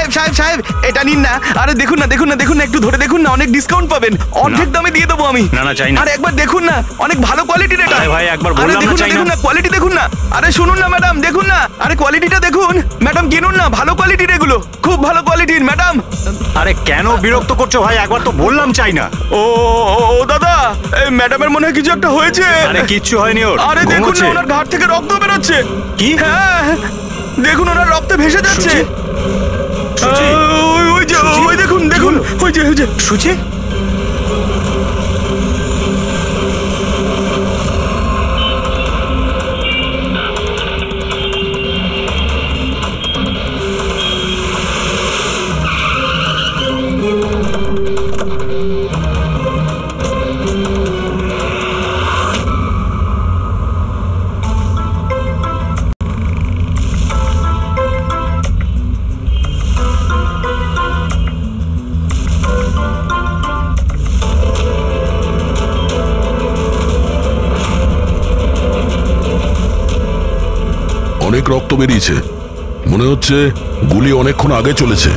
সাহেব সাহেব সাহেব এটা নিন না। আরে দেখুন না দেখুন না দেখুন না, একটু ধরে দেখুন না, অনেক ডিসকাউন্ট পাবেন, অর্ধেক দামে দিয়ে দেবো আমি। না না চাই না। আরে একবার দেখুন না, অনেক ভালো কোয়ালিটির এটা। আরে ভাই একবার বললাম না চাই না। দেখুন না কোয়ালিটি দেখুন না। আরে শুনুন না ম্যাডাম, দেখুন না, আরে কোয়ালিটিটা দেখুন ম্যাডাম, কিনুন না, ভালো কোয়ালিটির এগুলো, খুব ভালো কোয়ালিটির ম্যাডাম। আরে কেন বিরক্ত করছো ভাই, একবার তো বললাম চাই না। ও দাদা, এই ম্যাডামের মনে হয় কিছু একটা হয়েছে। আরে কিচ্ছু হয়নি ওর। আরে দেখুন না, ওনার ঘাট থেকে রক্ত বেরোচ্ছে। কি? হ্যাঁ দেখুন, ওনার রক্তে ভেসে যাচ্ছে। সুচি, ওই দেখুন দেখুন, ওই যে সুচি। অনেক রক্ত বেরিয়েছে, মনে হচ্ছে গুলি অনেকক্ষণ আগে চলেছে।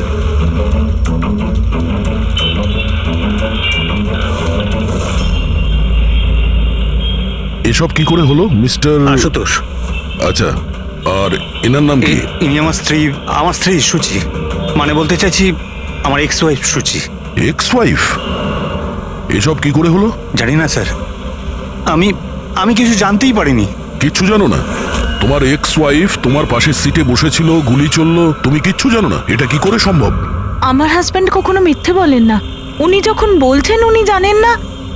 এসব কি করে হলো মিস্টার আশুতোষ? আচ্ছা, আর এনার নাম কি? ইনি আমার স্ত্রী সুচি। মানে বলতে চাইছি আমার ex wife Suchi. Ex wife? এসব কি করে হলো? জানি না স্যার, আমি কিছু জানতেই পারিনি। কিচ্ছু জানো না? তোমার এক্স ওয়াইফ তোমার পাশের সিটে বসেছিল, গুলি চললো, তুমি কিচ্ছু জানো না? এটা কি করে সম্ভব? আমার হাজবেন্ড কখনো মিথ্যে বলেন না। উনি যখন বলছেন উনি জানেন না,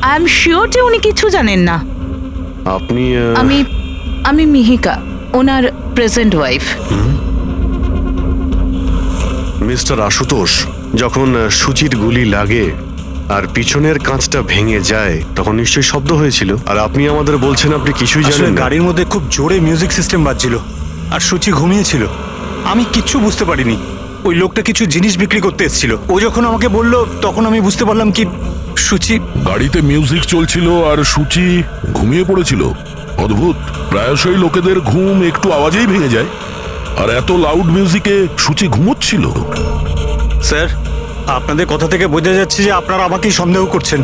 আই এম শিওর যে উনি কিছু জানেন না। আপনি? আমি মিহিকা, ওনার প্রেজেন্ট ওয়াইফ। মিস্টার আশুতোষ, যখন সুচির গুলি লাগে আর পিছনের কাঁচটা ভেঙে যায় তখন নিশ্চয়ই শব্দ হয়েছিল, আর আপনি আমাদের বলছেন আপনি কিছুই জানেন না। গাড়ির মধ্যে খুব জোরে মিউজিক সিস্টেম বাজছিল আর সুচি ঘুমিয়েছিল। আমি কিচ্ছু বুঝতে পারিনি। ওই লোকটা কিছু জিনিস বিক্রি করতে এসেছিল। ও যখন আমাকে বলল তখন আমি বুঝতে পারলাম কি সুচি। গাড়িতে মিউজিক চলছিল আর সুচি ঘুমিয়ে পড়েছিল। অদ্ভুত, প্রায়শই লোকেদের ঘুম একটু আওয়াজেই ভেঙে যায়, আর এত লাউড মিউজিকে সুচি ঘুমোচ্ছিল। স্যার, আপনাদের কথা থেকে বোঝা যাচ্ছে যে আপনারা আমাকেই সন্দেহ করছেন।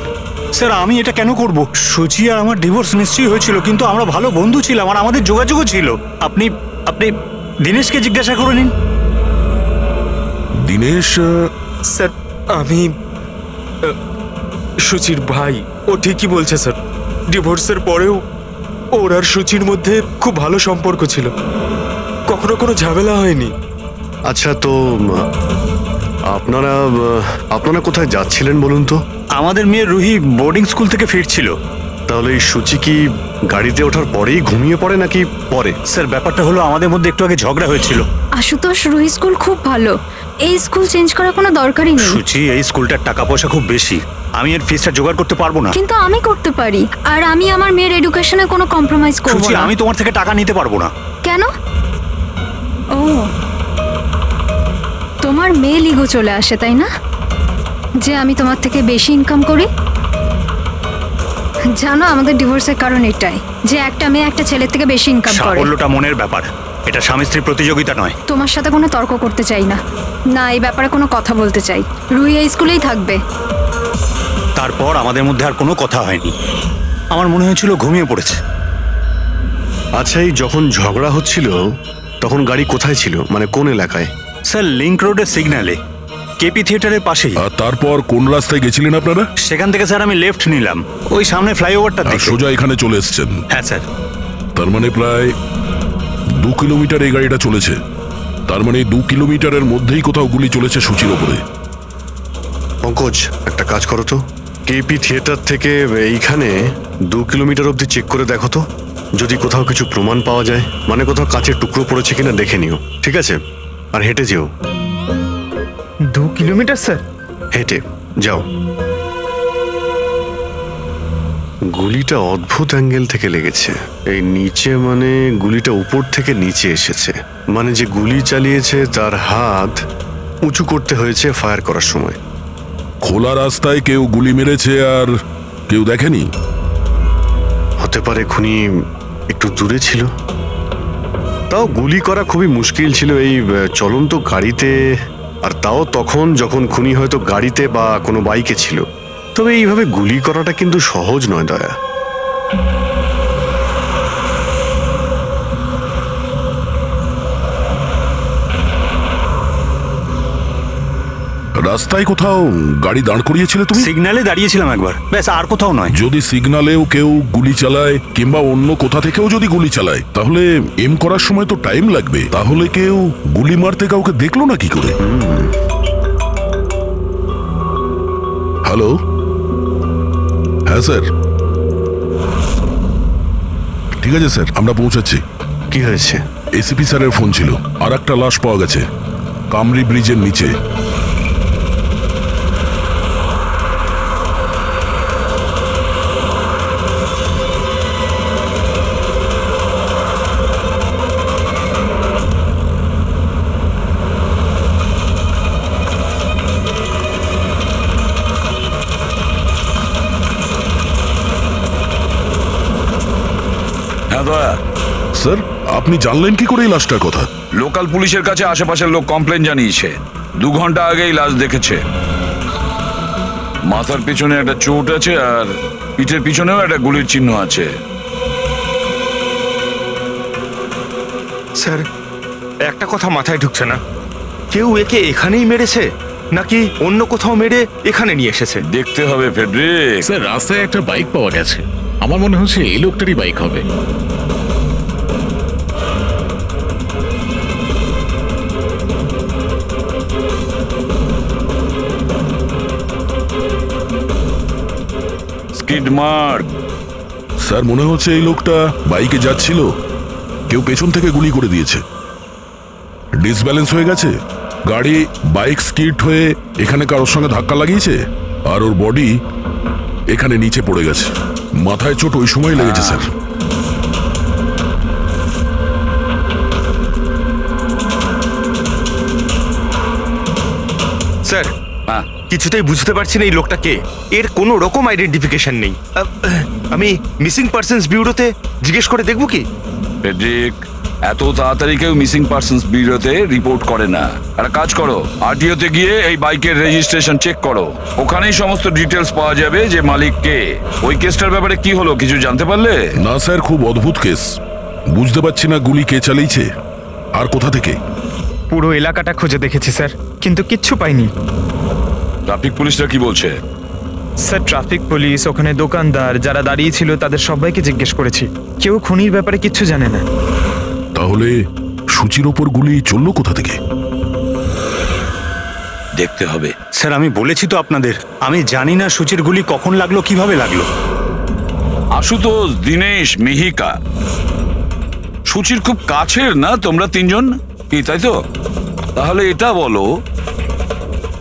স্যার, আমি এটা কেন করব? সুচি আর আমার ডিভোর্স নিশ্চয়ই হয়েছিল, কিন্তু আমরা ভালো বন্ধু ছিলাম আর আমাদের যোগাযোগও ছিল। আপনি দীনেশকে জিজ্ঞাসা করে নিন। দীনেশ? স্যার, আমি সুচির ভাই। ও ঠিকই বলছে স্যার, ডিভোর্সের পরেও ওর আর সুচির মধ্যে খুব ভালো সম্পর্ক ছিল, কখনো কোনো ঝামেলা হয়নি। আচ্ছা, তো আপনারা কোথায় যাচ্ছিলেন বলুন তো? আমাদের মেয়ে রুহি বোর্ডিং স্কুল থেকে ফিরছিল। তাহলে এই সুচি কি গাড়িতে ওঠার পরেই ঘুমিয়ে পড়ে নাকি পরে? স্যার, ব্যাপারটা হলো আমাদের মধ্যে একটু আগে ঝগড়া হয়েছিল। আশুতোষ, রুহি স্কুল খুব ভালো, এই স্কুল চেঞ্জ করার কোনো দরকারই নেই। সুচি, এই স্কুলটার টাকা পয়সা খুব বেশি, আমি এর ফিসটা জোগাড় করতে পারবো না। কিন্তু আমি করতে পারি, আর আমি আমার মেয়ের এডুকেশনে কোনো কম্প্রোমাইজ করব না। সুচি, আমি তোমার থেকে টাকা নিতে পারবো না। কেন? ও, তোমার মেয়ে লিগো চলে আসে তাই না, যে আমি তোমার থেকে বেশি ইনকাম করি? জানো, আমাদের ডিভোর্সের কারণ এটাই, যে একটা মেয়ে একটা ছেলের থেকে বেশি ইনকাম করে। সাফল্যটা মনের ব্যাপার, এটা স্বামী স্ত্রী প্রতিযোগিতা নয়। তোমার সাথে কোনো তর্ক করতে চাই না, না এই ব্যাপারে কোনো কথা বলতে চাই। রুহি এই স্কুলেই থাকবে। তারপর আমাদের মধ্যে আর কোনো কথা হয়নি। আমার মনে হয়েছিল ঘুমিয়ে পড়েছে। আচ্ছা, এই যখন ঝগড়া হচ্ছিল তখন গাড়ি কোথায় ছিল, মানে কোন এলাকায়? স্যার, লিংক রোডের সিগন্যালে, কেপি থিয়েটারের পাশেই। আর তারপর কোন রাস্তায় গেছিলেন আপনারা? সেখান থেকে স্যার আমি লেফট নিলাম, ওই সামনে ফ্লাইওভারটা দিকে। সোজা এখানে চলে এসেছেন? হ্যাঁ স্যার। তার মানে প্রায় 2 কিলোমিটার এই গাড়িটা চলেছে। তার মানে 2 কিলোমিটারের মধ্যেই কোথাও গুলি চলেছে সুচির ওপরে। পঙ্কজ, একটা কাজ করো তো, কেপি থিয়েটার থেকে এইখানে 2 কিলোমিটার অবধি চেক করে দেখো তো, যদি কোথাও কিছু প্রমাণ পাওয়া যায়, মানে কোথাও কাচের টুকরো পড়েছে কিনা দেখে নিও, ঠিক আছে? আর হেঁটে যেও। 2 কিলোমিটার স্যার? হেঁটে যাও। গুলিটা অদ্ভুত অ্যাঙ্গেল থেকে লেগেছে, এই নিচে, মানে গুলিটা উপর থেকে নিচে এসেছে, মানে যে গুলি চালিয়েছে তার হাত উঁচু করতে হয়েছে ফায়ার করার সময়। খোলা রাস্তায় কেউ গুলি মেরেছে আর কেউ দেখেনি? হতে পারে খুনি একটু দূরে ছিল, তাও গুলি করা খুবই মুশকিল ছিল এই চলন্ত গাড়িতে। আর তাও তখন যখন খুনি হয়তো গাড়িতে বা কোনো বাইকে ছিল। তবে এইভাবে গুলি করাটা কিন্তু সহজ নয় দয়া। রাস্তায় কোথাও গাড়ি দাঁড় করিয়েছিলে তুমি? সিগন্যালে দাঁড়িয়েছিলাম একবার, ব্যাস, আর কোথাও নয়। যদি সিগন্যালেও কেউ গুলি চালায় কিংবা অন্য কোথা থেকেও যদি গুলি চালায় তাহলে এম করার সময় তো টাইম লাগবে। তাহলে কেউ গুলি মারতে কাউকে দেখলো না কি করে? হ্যালো, হ্যাঁ স্যার, ঠিক আছে স্যার, আমরা পৌঁছাচ্ছি। কি হয়েছে? এসিপি স্যারের ফোন ছিল, আর একটা লাশ পাওয়া গেছে কামরি ব্রিজের নিচে। স্যার, আপনি জানলেন কি করে এই লাশটার কথা? লোকাল পুলিশের কাছে আশেপাশের লোক কমপ্লেন জানিয়েছে। 2 ঘন্টা আগেই লাশ দেখেছে। মাথার পিছনে একটা চোট আছে আর পিঠের পিছনেও একটা গুলির চিহ্ন আছে। স্যার, একটা কথা মাথায় ঢুকছে না, কেউ একে এখানেই মেরেছে নাকি অন্য কোথাও মেরে এখানে নিয়ে এসেছে? দেখতে হবে ফেডরিক। স্যার, রাস্তায় একটা বাইক পাওয়া গেছে, আমার মনে হচ্ছে এই লোকটারই বাইক হবে। Skid mark. স্যার, মনে হচ্ছে এই লোকটা বাইকে যাচ্ছিল, কেউ পেছন থেকে গুলি করে দিয়েছে। ডিসব্যালেন্স হয়ে গেছে, গাড়ি বাইক স্কিড হয়ে এখানে কারোর সঙ্গে ধাক্কা লাগিয়েছে আর ওর বডি এখানে নিচে পড়ে গেছে। মাথায় চোট ওই সময় লেগেছে স্যার। স্যার, কিছুতেই বুঝতে পারছি না এই লোকটা কে। এর কোনো রকম আইডেন্টিফিকেশন নেই। আমি মিসিং পার্সনস ব্যুরোতে জিজ্ঞেস করে দেখবো কি? ফেডরিক, এত তাড়াতাড়ি কেউ মিসিং পার্সনস ব্যুরোতে রিপোর্ট করে না। একটা কাজ করো, আরটিওতে গিয়ে এই বাইকের রেজিস্ট্রেশন চেক করো। ওখানেই সমস্ত ডিটেলস পাওয়া যাবে যে মালিক কে। ওই কেসটার ব্যাপারে কি হলো কিছু জানতে পারলে? না স্যার, খুব অদ্ভুত কেস। বুঝতে পারছি না গুলি কে চালিয়েছে আর কোথা থেকে। পুরো এলাকাটা খুঁজে দেখেছি স্যার, কিন্তু কিচ্ছু পাইনি। ট্রাফিক পুলিশরা কি বলছে? স্যার, ট্রাফিক পুলিশ, ওখানে দোকানদার যারা দাঁড়িয়ে ছিল তাদের সবাইকে জিজ্ঞেস করেছি, কেউ খুনির ব্যাপারে কিচ্ছু জানে না। তাহলে সূচির ওপর গুলি চললো কোথা থেকে? দেখতে হবে। স্যার, আমি বলেছি তো আপনাদের, আমি জানি না সূচির গুলি কখন লাগলো, কিভাবে লাগলো। আশুতোষ, দীনেশ, মিহিকা, সূচির খুব কাছের না তোমরা 3 জন, কি তাই তো? তাহলে এটা বলো,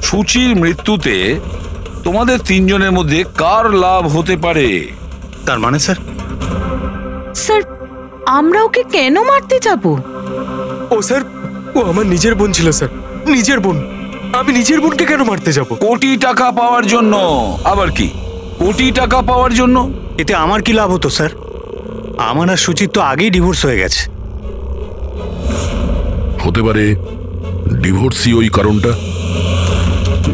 সূচির মৃত্যুতে তোমাদের 3 জনের মধ্যে কার লাভ হতে পারে? তার মানে স্যার? স্যার, আমরা ওকে কেন মারতে যাব? ও স্যার, ও আমার নিজের বোন ছিল স্যার, নিজের বোন। আমি নিজের বোনকে কেন মারতে যাব? কোটি টাকা পাওয়ার জন্য। আবার কি কোটি টাকা পাওয়ার জন্য? এতে আমার কি লাভ হতো স্যার? আমার আর সুচির তো আগেই ডিভোর্স হয়ে গেছে। হতে পারে ডিভোর্সই ওই কারণটা।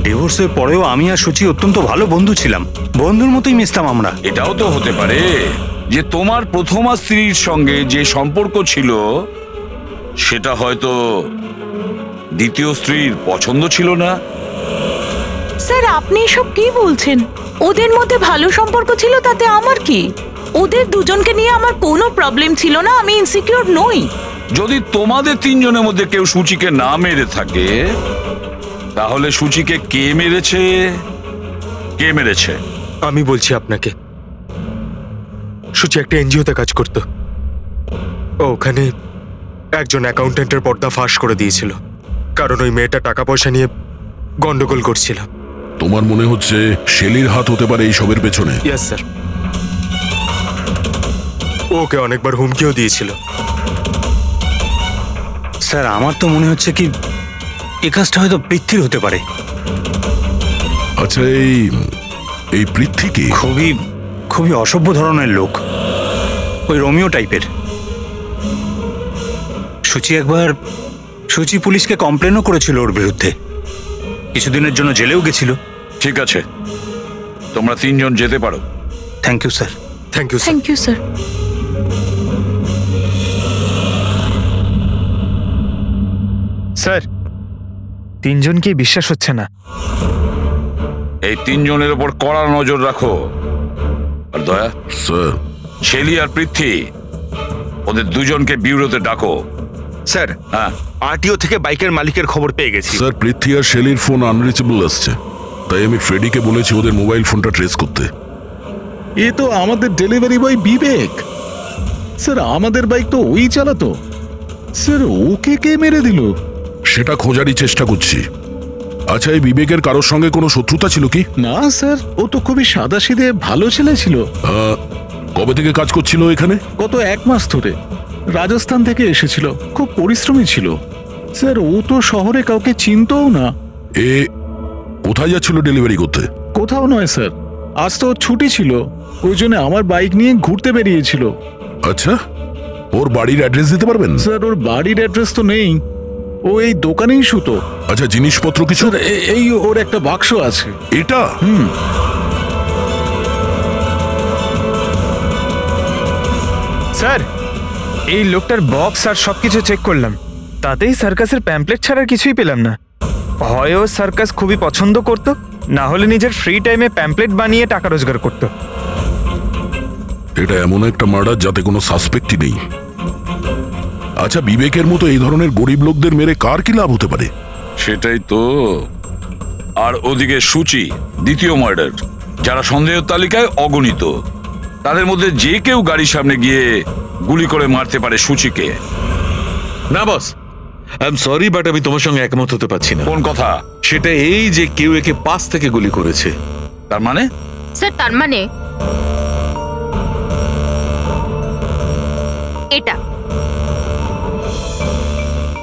ডিভোর্সের পরেও আমি আর সুচি অত্যন্ত ভালো বন্ধু ছিলাম, বন্ধুর মতোই মিশতাম আমরা। এটাও তো হতে পারে যে তোমার প্রথমা স্ত্রীর সঙ্গে যে সম্পর্ক ছিল সেটা হয়তো দ্বিতীয় স্ত্রীর পছন্দ ছিল না। স্যার, আপনি এসব কি বলছেন? ওদের মধ্যে ভালো সম্পর্ক ছিল, তাতে আমার কি? ওদের দুজনকে নিয়ে আমার কোনো প্রবলেম ছিল না, আমি ইনসিকিউর নই। যদি তোমাদের 3 জনের মধ্যে কেউ সূচিকে না মেরে থাকে তাহলে সূচিকে কে মেরেছে? কে মেরেছে? আমি বলছি আপনাকে, সূচি একটা এনজিওতে কাজ করত। ওখানে একজন অ্যাকাউন্টেন্টের পর্দা ফাঁস করে দিয়েছিল, কারণ ওই মেয়েটা টাকা পয়সা নিয়ে গন্ডগোল করছিল। তোমার মনে হচ্ছে শেলির হাত হতে পারে এই সবের পেছনে? ইয়েস স্যার, ওকে অনেকবার হুমকিও দিয়েছিল। স্যার, আমার তো মনে হচ্ছে কি এই কাজটা হয়তো পৃথ্বীর হতে পারে। আচ্ছা, এই পৃথ্বী কি? খুবই অসভ্য ধরনের লোক, ওই রোমিও টাইপের। সুচি পুলিশকে কমপ্লেনও করেছিল ওর বিরুদ্ধে। কিছুদিনের জন্য জেলেও গেছিল। ঠিক আছে, তোমরা তিনজন যেতে পারো। Thank you sir. Thank you thank you sir. Sir, তিনজনকেই বিশ্বাস হচ্ছে না। এই তিনজনের ওপর কড়া নজর রাখো। আর দয়া, স্যার, শেলি আর পৃথ্বী, ওদের দুজনকে বিউরোতে ডাকো। স্যার, হ্যাঁ, আরটিও থেকে বাইকের মালিকের খবর পেয়ে গেছি। স্যার পৃথ্বী আর শেলির ফোন আনরিচেবল আসছে, তাই আমি ফ্রেডিকে বলেছি ওদের মোবাইল ফোনটা ট্রেস করতে। এ তো আমাদের ডেলিভারি বয় বিবেক। স্যার আমাদের বাইক তো ওই চালাতো। স্যার ওকে কে মেরে দিল? সেটা খোঁজারই চেষ্টা করছি। আচ্ছা, এই বিবেকের কারোর সঙ্গে কোনো শত্রুতা ছিল কি? না স্যার, ও তো খুবই সাদাসিধে ভালো ছেলে ছিল। কবে থেকে কাজ করছিল এখানে? গত 1 মাস ধরে রাজস্থান থেকে এসেছিল, খুব পরিশ্রমী ছিল। স্যার ও তো শহরে কাউকে চিনতও না। এ কোথায় যাচ্ছিল ডেলিভারি করতে? কোথাও নয় স্যার, আজ তো ওর ছুটি ছিল, ওই জন্য আমার বাইক নিয়ে ঘুরতে বেরিয়েছিল। আচ্ছা, ওর বাড়ির অ্যাড্রেস দিতে পারবেন? স্যার ওর বাড়ির অ্যাড্রেস তো নেই, ও এই দোকানেই শুতো। আচ্ছা, জিনিসপত্র কিছু? স্যার এই ওর একটা বাক্স আছে। এটা? স্যার, এই লোকটার বক্স আর সবকিছু চেক করলাম, তাতেই সার্কাসের প্যাম্পলেট ছাড়া কিছুই পেলাম না। হয় ও সার্কাস খুবই পছন্দ করত, না হলে নিজের ফ্রি টাইমে প্যাম্পলেট বানিয়ে টাকা রোজগার করত। এটা এমন একটা মার্ডার যাতে কোনো সাসপেক্টই নেই। আচ্ছা, বিবেকের মতো এই ধরনের গরিব লোকদের মেরে কার কি লাভ হতে পারে? সেটাই তো। আর ওদিকে সূচি, দ্বিতীয় মার্ডার, যারা সন্দেহের তালিকায় অগণিত। তাদের মধ্যে যে কেউ গাড়ির সামনে গিয়ে গুলি করে মারতে পারে সূচিকে। না বস, আই এম সরি, বাট আমি তোমার সঙ্গে একমত হতে পারছি না। কোন কথা? সেটা এই যে কেউ একে পাশ থেকে গুলি করেছে। তার মানে? স্যার, তার মানে এটা।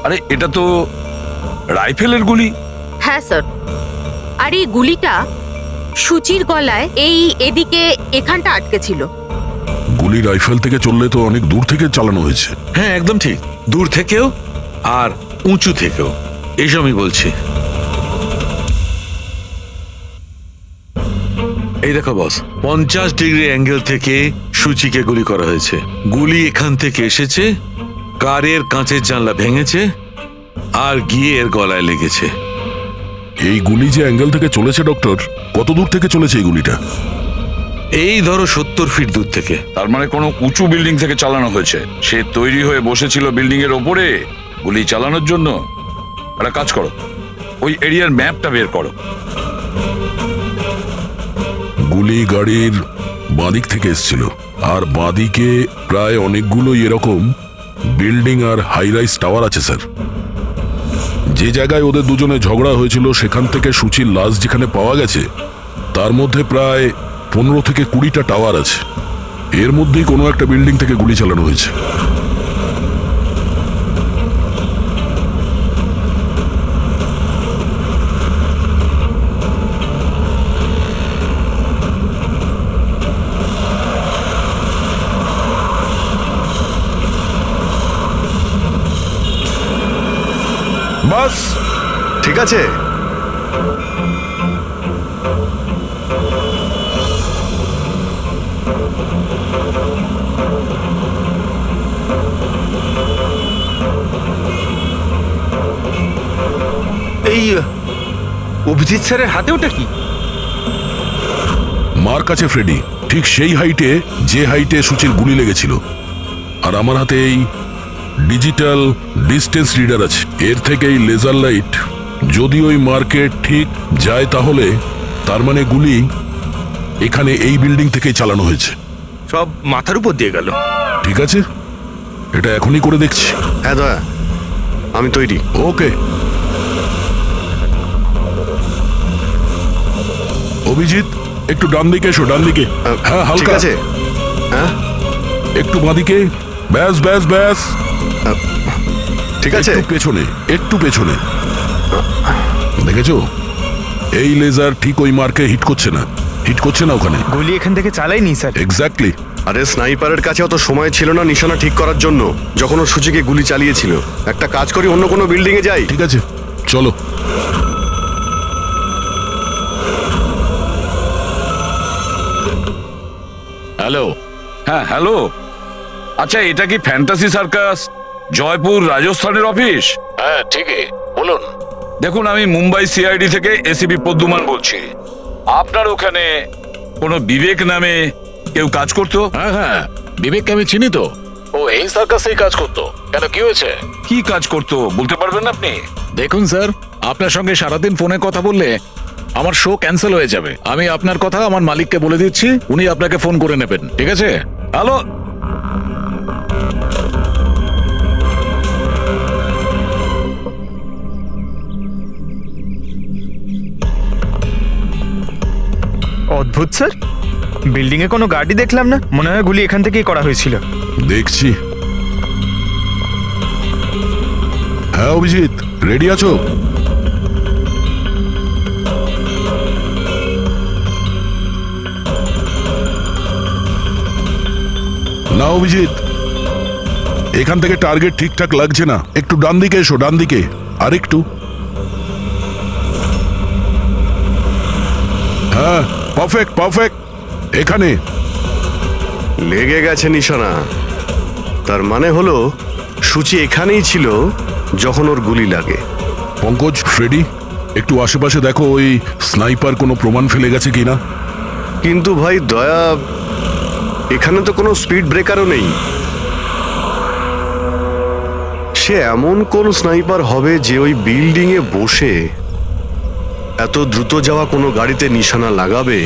আরে এটা তো রাইফেলের গুলি। হ্যাঁ স্যার, আর এই গুলিটা সূচির গলায় এই এদিকে এখানটা আটকে ছিল। গুলি রাইফেল থেকে চললে তো অনেক দূর থেকে চালানো হয়েছে। হ্যাঁ একদম ঠিক, দূর থেকেও আর উঁচু থেকেও, এইসব আমি বলছি। এই দেখো বস, 50 ডিগ্রি অ্যাঙ্গেল থেকে সূচিকে গুলি করা হয়েছে। গুলি এখান থেকে এসেছে, কারের কাঁচের জানলা ভেঙেছে আর গিয়ে এর গলায় লেগেছে। এই গুলি যে অ্যাঙ্গেল থেকে চলেছে ডক্টর, কত দূর থেকে চলেছে এই গুলিটা? এই ধরো 70 ফিট দূর থেকে। তার মানে কোনো উঁচু বিল্ডিং থেকে চালানো হয়েছে। সে তৈরি হয়ে বসেছিল বিল্ডিং এর ওপরে গুলি চালানোর জন্য। একটা কাজ করো, ওই এরিয়ার ম্যাপটা বের করো। গুলি গাড়ির বাঁদিক থেকে এসেছিল, আর বাঁদিকে প্রায় অনেকগুলো এরকম বিল্ডিং আর হাই রাইজ টাওয়ার আছে স্যার। যে জায়গায় ওদের দুজনে ঝগড়া হয়েছিল সেখান থেকে সূচির লাশ যেখানে পাওয়া গেছে, তার মধ্যে প্রায় 15 থেকে 20টা টাওয়ার আছে। এর মধ্যেই কোনো একটা বিল্ডিং থেকে গুলি চালানো হয়েছে। বাস ঠিক আছে। এই অভিজিৎ স্যারের হাতে ওটা কি? মার্ক আছে ফ্রেডি, ঠিক সেই হাইটে যে হাইটে সূচির গুলি লেগেছিল। আর আমার হাতে এই ডিজিটাল ডিস্টেন্স রিডার আছে, এর থেকে এই লেজার লাইট যদি ওই মার্কে ঠিক যায় তাহলে তার মানে গুলি এখানে এই বিল্ডিং থেকেই চালানো হয়েছে। সব মাথার উপর দিয়ে গেল। ঠিক আছে, এটা এখনই করে দেখছি। হ্যাঁ দয়া, আমি তৈরি। ওকে অভিজিৎ, একটু ডান দিকে এসো, ডান দিকে। হ্যাঁ ঠিক হালকা আছে। হ্যাঁ একটু বাঁদিকে, ব্যাস ব্যাস ব্যাস। ঠিক আছে, একটু পেছনে, একটু পেছনে। দেখেছো, এই লেজার ঠিক ওই মার্কে হিট করছে না, হিট করছে না ওখানে। গুলি এখান থেকে চালাইনি স্যার। এক্স্যাক্টলি। আরে স্নাইপারের কাছে অত সময় ছিল না নিশানা ঠিক করার জন্য যখন ও সূচিকে গুলি চালিয়েছিল। একটা কাজ করি, অন্য কোনো বিল্ডিং এ যাই। ঠিক আছে চলো। হ্যালো। হ্যাঁ হ্যালো। আচ্ছা, এটা কি ফ্যান্টাসি সার্কাস জয়পুর রাজস্থানের অফিস? হ্যাঁ ঠিকই, বলুন। দেখুন, আমি মুম্বাই সিআইডি থেকে এসিপি পদ্মুমান বলছি। আপনার ওখানে কোনো বিবেক নামে কেউ কাজ করতো? হ্যাঁ হ্যাঁ, বিবেককে আমি চিনি তো। ও এই সার্কাসেই কাজ করতো। কেন, কি হয়েছে? কি কাজ করতো বলতে পারবেন আপনি? দেখুন স্যার, আপনার সঙ্গে সারাদিন ফোনে কথা বললে আমার শো ক্যান্সেল হয়ে যাবে। আমি আপনার কথা আমার মালিককে বলে দিচ্ছি, উনি আপনাকে ফোন করে নেবেন, ঠিক আছে? হ্যালো। অদ্ভুত স্যার, বিল্ডিং এ কোনো গাড়ি দেখলাম না, মনে হয় গুলি এখান থেকেই করা হয়েছিল। দেখছি। হ্যাঁ অভিজিৎ, রেডি আছো? না অভিজিৎ, এখান থেকে টার্গেট ঠিকঠাক লাগছে না। একটু ডান দিকে এসো, ডান দিকে আর একটু। হ্যাঁ, পারফেক্ট পারফেক্ট। এখানে লেগে গেছে নিশানা। তার মানে হলো সূচি এখানেই ছিল যখন ওর গুলি লাগে। পঙ্কজ, ফ্রেডি, একটু আশেপাশে দেখো ওই স্নাইপার কোনো প্রমাণ ফেলে গেছে কিনা। কিন্তু ভাই দয়া, এখানে তো কোনো স্পিড ব্রেকারও নেই। সে এমন কোন স্নাইপার হবে যে ওই বিল্ডিং এ বসে এত দ্রুত যাওয়া কোনো গাড়িতে নিশানা লাগাবে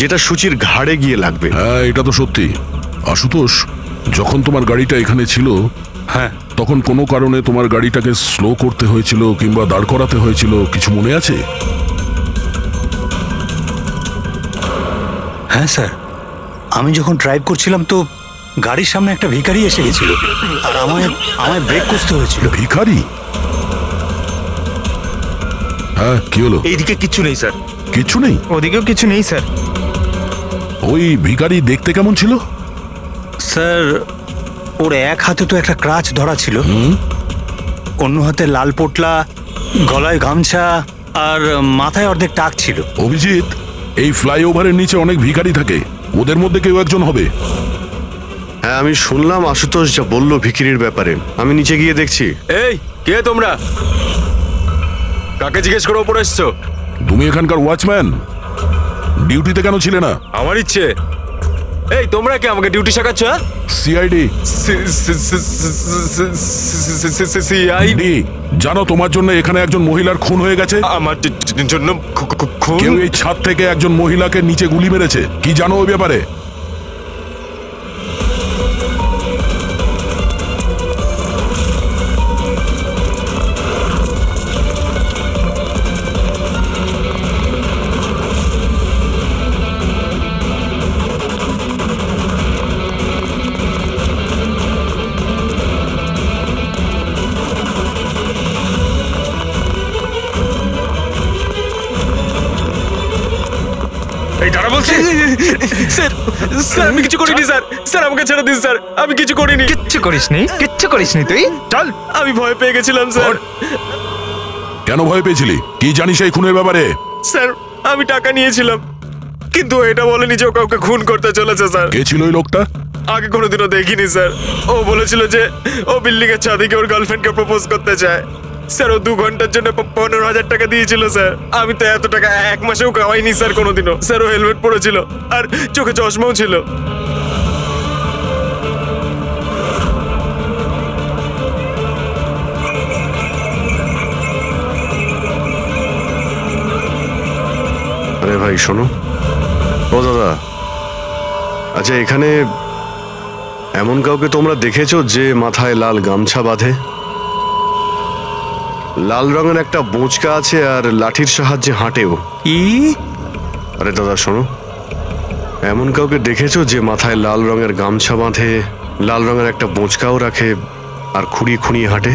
যেটা সূচির ঘাড়ে গিয়ে লাগবে? হ্যাঁ, এটা তো সত্যি। আশুতোষ, যখন তোমার গাড়িটা এখানে ছিল, হ্যাঁ, তখন কোনো কারণে তোমার গাড়িটাকে স্লো করতে হয়েছিল কিংবা দাঁড় করাতে হয়েছিল, কিছু মনে আছে? হ্যাঁ স্যার, আমি যখন ড্রাইভ করছিলাম তো গাড়ির সামনে একটা ভিখারি এসে গেছিল আর আমায় ব্রেক করতে হয়েছিল। ভিখারি? হ্যাঁ, কি হলো? এইদিকে কিচ্ছু নেই স্যার। কিছু নেই? ওদিকেও কিছু নেই স্যার। ওই ভিখারি দেখতে কেমন ছিল? স্যার, ওর এক হাতে তো একটা ক্রাচ ধরা ছিল, অন্য হাতে লাল পোটলা, গলায় গামছা আর মাথায় অর্ধেক টাক ছিল। অভিজিৎ, এই ফ্লাইওভারের নিচে অনেক ভিখারি থাকে, ওদের মধ্যে কেউ একজন হবে। হ্যাঁ, আমি শুনলাম আশুতোষ যা বললো ভিখিরির ব্যাপারে। আমি নিচে গিয়ে দেখছি। এই কে তোমরা? কাকে জিজ্ঞেস করে ওপরে এসছো? তুমি এখানকার ওয়াচম্যান, ডিউটিতে কেন ছিলে না? আমার ইচ্ছে। এই তোমরা কে আমাকে ডিউটি শেখাচ্ছ? সিআইডি। সিআইডি? জানো তোমার জন্য এখানে একজন মহিলার খুন হয়ে গেছে? আমার জন্য খুন? কেউ এই ছাদ থেকে একজন মহিলাকে নিচে গুলি মেরেছে। কি জানো ওই ব্যাপারে? এই দাঁড়া বলছি। স্যার, স্যার আমি কিছু করিনি স্যার। স্যার আমাকে ছেড়ে দিন স্যার, আমি কিছু করিনি। কিচ্ছু করিসনি, কিচ্ছু করিসনি তুই। চল। আমি ভয় পেয়ে গেছিলাম স্যার। কেন ভয় পেয়েছিলি? কি জানিস এই খুনের ব্যাপারে? স্যার, আমি টাকা নিয়েছিলাম, কিন্তু এটা বলেনি যে ও কাউকে খুন করতে চলেছে স্যার। কে ছিল ওই লোকটা? আগে কোনোদিনও দেখিনি স্যার। ও বলেছিল যে ও বিল্ডিং এর ছাদে গিয়ে ওর গার্লফ্রেন্ডকে প্রপোজ করতে চায়। স্যার, ও 2 ঘন্টার জন্য 15,000 টাকা দিয়েছিল স্যার। আমি তো এত টাকা এক মাসেও কামাইনি স্যার কোনোদিনও। স্যার, ও হেলমেট পরেছিল আর চোখে চশমাও ছিল। আরে ভাই শোনো। ও দাদা, আচ্ছা এখানে এমন কাউকে তোমরা দেখেছো যে মাথায় লাল গামছা বাঁধে, লাল রঙের একটা বোঁচকা আছে আর লাঠির সাহায্যে হাঁটেও? আরে দাদা শোনো, এমন কাউকে দেখেছো যে মাথায় লাল রঙের গামছা বাঁধে, লাল রঙের একটা বোঁচকাও রাখে আর খুঁড়িয়ে খুঁড়িয়ে হাঁটে?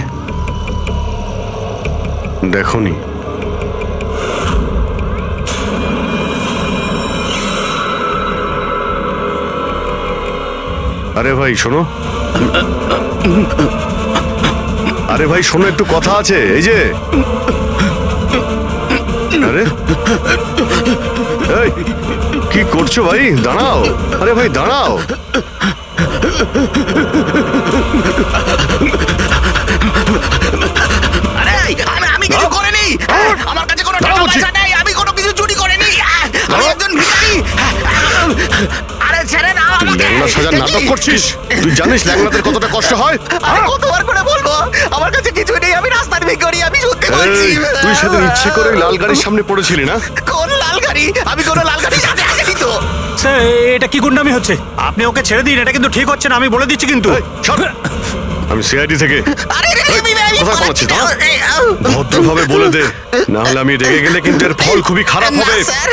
দেখোনি? আরে ভাই শোনো, আরে ভাই শোনো, একটু কথা আছে। এই যে, আরে এই কি করছো ভাই? দাঁড়াও, আরে ভাই দাঁড়াও। আরে আমি কিছু করিনি, আমার কাছে কোনো টাকা পয়সা নেই, আমি কোনো কিছু চুরি করিনি, আমি একজন ভিখারি। আরে ছেড়ে না তুই ল্যাংড়া সাজার নাটক করছিস? তুই জানিস ল্যাংড়াদের কতটা কষ্ট হয়? আরে কতবার করে বলবো, আমার কাছে কিছু নেই, আমি রাস্তার ভিখারি, আমি সত্যি বলছি। তুই সেদিন ইচ্ছে করে লাল গাড়ির সামনে পড়েছিলি না? কোন লাল গাড়ি? আমি কোনো লাল গাড়ির সাথে আসিনি তো। স্যার এটা কি গুন্ডামি হচ্ছে? আপনি ওকে ছেড়ে দিন, এটা কিন্তু ঠিক হচ্ছে না, আমি বলে দিচ্ছি কিন্তু। আমি সিআইডি থেকে। আরে কোথায় পালাচ্ছিস? ভদ্রভাবে বলে দে, না হলে আমি রেগে গেলে কিন্তু এর ফল খুবই খারাপ হবে। স্যার,